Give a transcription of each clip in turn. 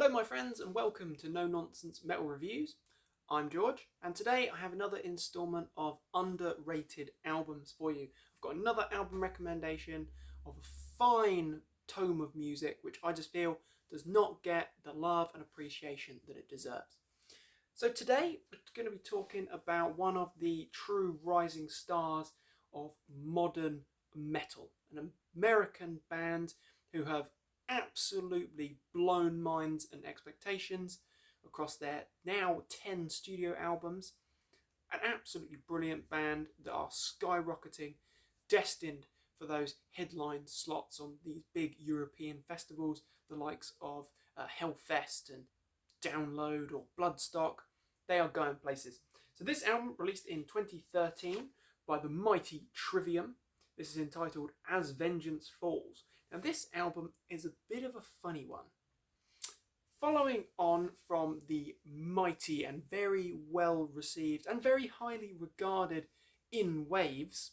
Hello my friends and welcome to No Nonsense Metal Reviews. I'm George and today I have another installment of underrated albums for you. I've got another album recommendation of a fine tome of music which I just feel does not get the love and appreciation that it deserves. So today we're going to be talking about one of the true rising stars of modern metal, an American band who have absolutely blown minds and expectations across their now 10 studio albums. An absolutely brilliant band that are skyrocketing, destined for those headline slots on these big European festivals, the likes of Hellfest and Download or Bloodstock. They are going places. So this album, released in 2013 by the mighty Trivium. This is entitled As Vengeance Falls. Now this album is a bit of a funny one. Following on from the mighty and very well received and very highly regarded In Waves,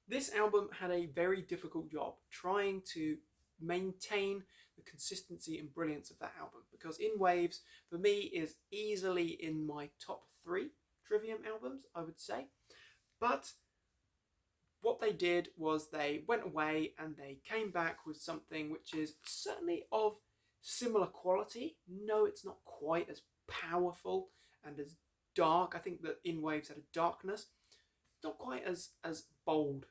this album had a very difficult job trying to maintain the consistency and brilliance of that album, because In Waves for me is easily in my top 3 Trivium albums, I would say. But what they did was they went away and they came back with something which is certainly of similar quality. No, it's not quite as powerful and as dark. I think that In Waves had a darkness, not quite as bold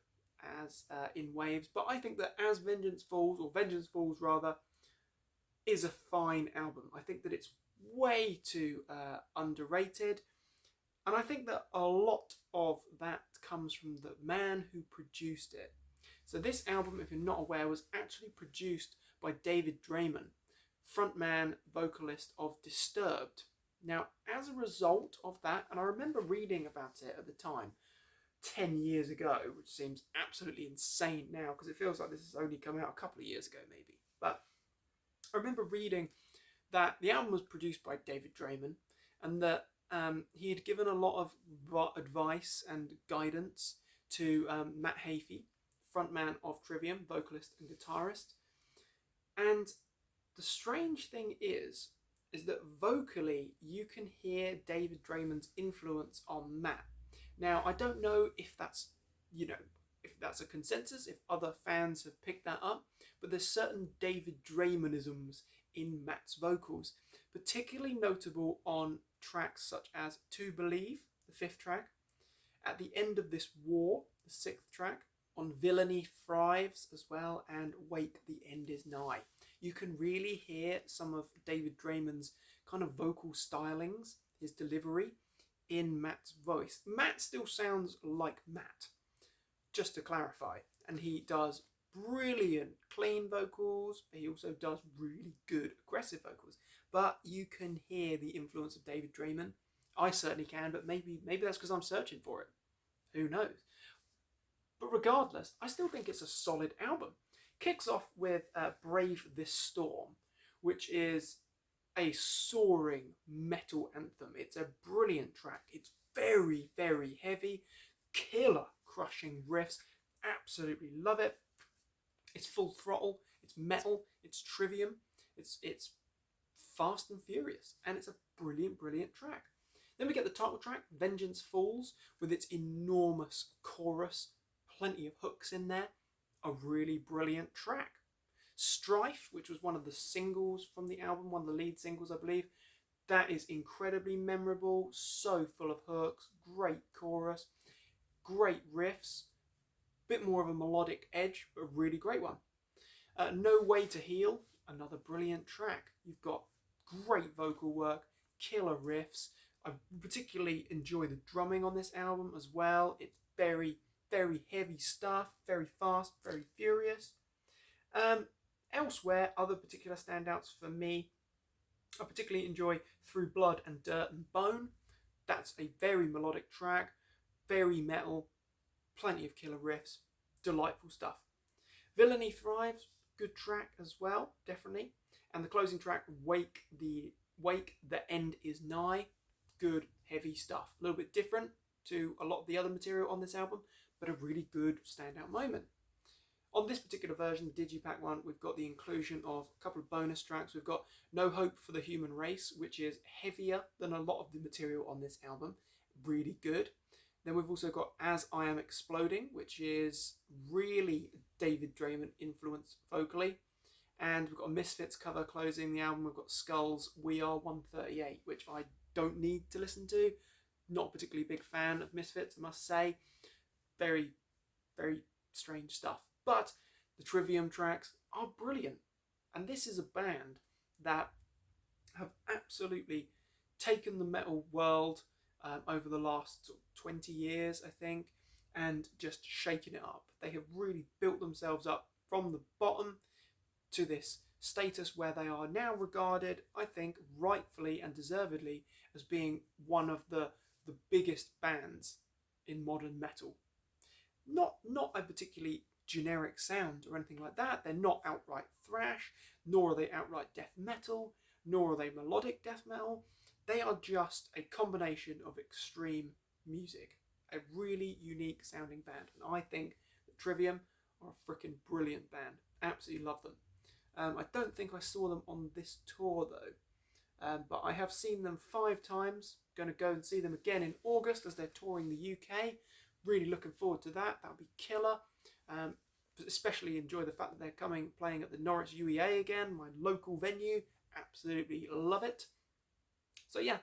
as In Waves, but I think that As Vengeance Falls, or Vengeance Falls rather, is a fine album. I think that it's way too underrated, and I think that a lot of that comes from the man who produced it. So this album, if you're not aware, was actually produced by David Draiman, frontman, vocalist of Disturbed. Now, as a result of that, and I remember reading about it at the time, 10 years ago, which seems absolutely insane now because it feels like this has only come out a couple of years ago maybe. But I remember reading that the album was produced by David Draiman and that he had given a lot of advice and guidance to Matt Heafy, frontman of Trivium, vocalist and guitarist. And the strange thing is that vocally you can hear David Draiman's influence on Matt. Now, I don't know if that's, if that's a consensus, if other fans have picked that up, but there's certain David Draimanisms in Matt's vocals, particularly notable on tracks such as To Believe, the 5th track, At the End of This War, the 6th track, on Villainy Thrives as well, and Wake, the End Is Nigh. You can really hear some of David Draiman's kind of vocal stylings, his delivery, in Matt's voice. Matt still sounds like Matt, just to clarify, and he does brilliant clean vocals. He also does really good aggressive vocals, but you can hear the influence of David Draiman. I certainly can, but maybe that's because I'm searching for it. Who knows? But regardless, I still think it's a solid album. Kicks off with Brave This Storm, which is a soaring metal anthem. It's a brilliant track. It's very, very heavy, killer crushing riffs. Absolutely love it. It's full throttle, it's metal, it's Trivium, it's fast and furious, and it's a brilliant, brilliant track. Then we get the title track, Vengeance Falls, with its enormous chorus, plenty of hooks in there, a really brilliant track. Strife, which was one of the singles from the album, one of the lead singles I believe, that is incredibly memorable, so full of hooks, great chorus, great riffs, bit more of a melodic edge, but a really great one. No Way to Heal, another brilliant track. You've got great vocal work, killer riffs. I particularly enjoy the drumming on this album as well. It's very, very heavy stuff, very fast, very furious. Elsewhere, other particular standouts for me, I particularly enjoy Through Blood and Dirt and Bone. That's a very melodic track, very metal, plenty of killer riffs, delightful stuff. Villainy Thrives, good track as well, definitely. And the closing track, Wake, the End Is Nigh, good, heavy stuff. A little bit different to a lot of the other material on this album, but a really good standout moment. On this particular version, the Digipack one, we've got the inclusion of a couple of bonus tracks. We've got No Hope for the Human Race, which is heavier than a lot of the material on this album. Really good. Then we've also got As I Am Exploding, which is really David Draymond influenced vocally. And we've got a Misfits cover closing the album. We've got Skulls' We Are 138, which I don't need to listen to. Not a particularly big fan of Misfits, I must say. Very, very strange stuff. But the Trivium tracks are brilliant. And this is a band that have absolutely taken the metal world over the last 20 years, I think, and just shaken it up. They have really built themselves up from the bottom to this status where they are now regarded, I think, rightfully and deservedly as being one of the biggest bands in modern metal. Not a particularly generic sound or anything like that. They're not outright thrash, nor are they outright death metal, nor are they melodic death metal. They are just a combination of extreme music. A really unique sounding band. And I think that Trivium are a freaking brilliant band. Absolutely love them. I don't think I saw them on this tour though. But I have seen them 5 times. Going to go and see them again in August as they're touring the UK. Really looking forward to that. That'll be killer. Especially enjoy the fact that they're playing at the Norwich UEA again, my local venue. Absolutely love it. So yeah,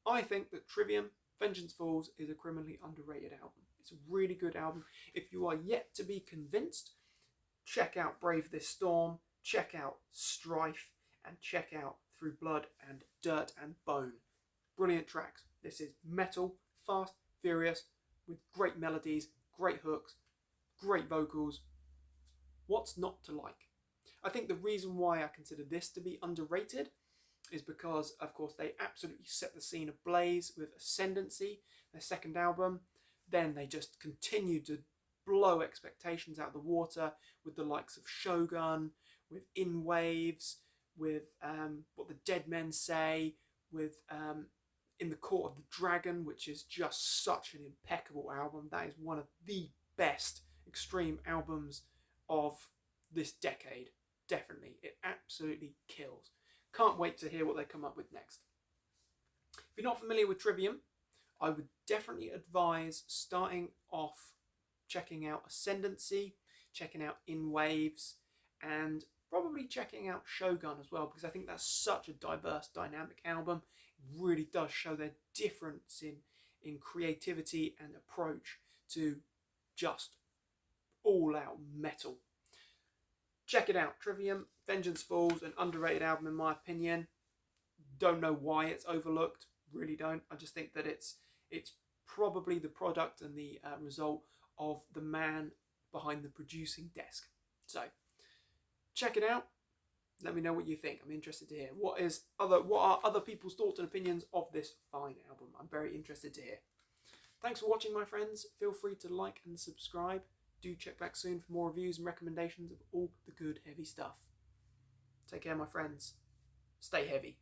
I think that Trivium, Vengeance Falls is a criminally underrated album. It's a really good album. If you are yet to be convinced, check out Brave This Storm, check out Strife, and check out Through Blood and Dirt and Bone. Brilliant tracks. This is metal, fast, furious, with great melodies, great hooks, great vocals. What's not to like? I think the reason why I consider this to be underrated is because, of course, they absolutely set the scene ablaze with Ascendancy, their second album. Then they just continued to blow expectations out of the water with the likes of Shogun, with In Waves, with What the Dead Men Say, with In the Court of the Dragon, which is just such an impeccable album. That is one of the best extreme albums of this decade. Definitely. It absolutely kills. Can't wait to hear what they come up with next. If you're not familiar with Trivium, I would definitely advise starting off checking out Ascendancy, checking out In Waves, and probably checking out Shogun as well, because I think that's such a diverse, dynamic album. It really does show their difference in creativity and approach to just all-out metal. Check it out. Trivium, Vengeance Falls, an underrated album in my opinion. Don't know why it's overlooked. Really don't. I just think that it's probably the product and the result of the man behind the producing desk. So check it out. Let me know what you think. I'm interested to hear. What are other people's thoughts and opinions of this fine album? I'm very interested to hear. Thanks for watching, my friends. Feel free to like and subscribe. Do check back soon for more reviews and recommendations of all the good heavy stuff. Take care, my friends. Stay heavy.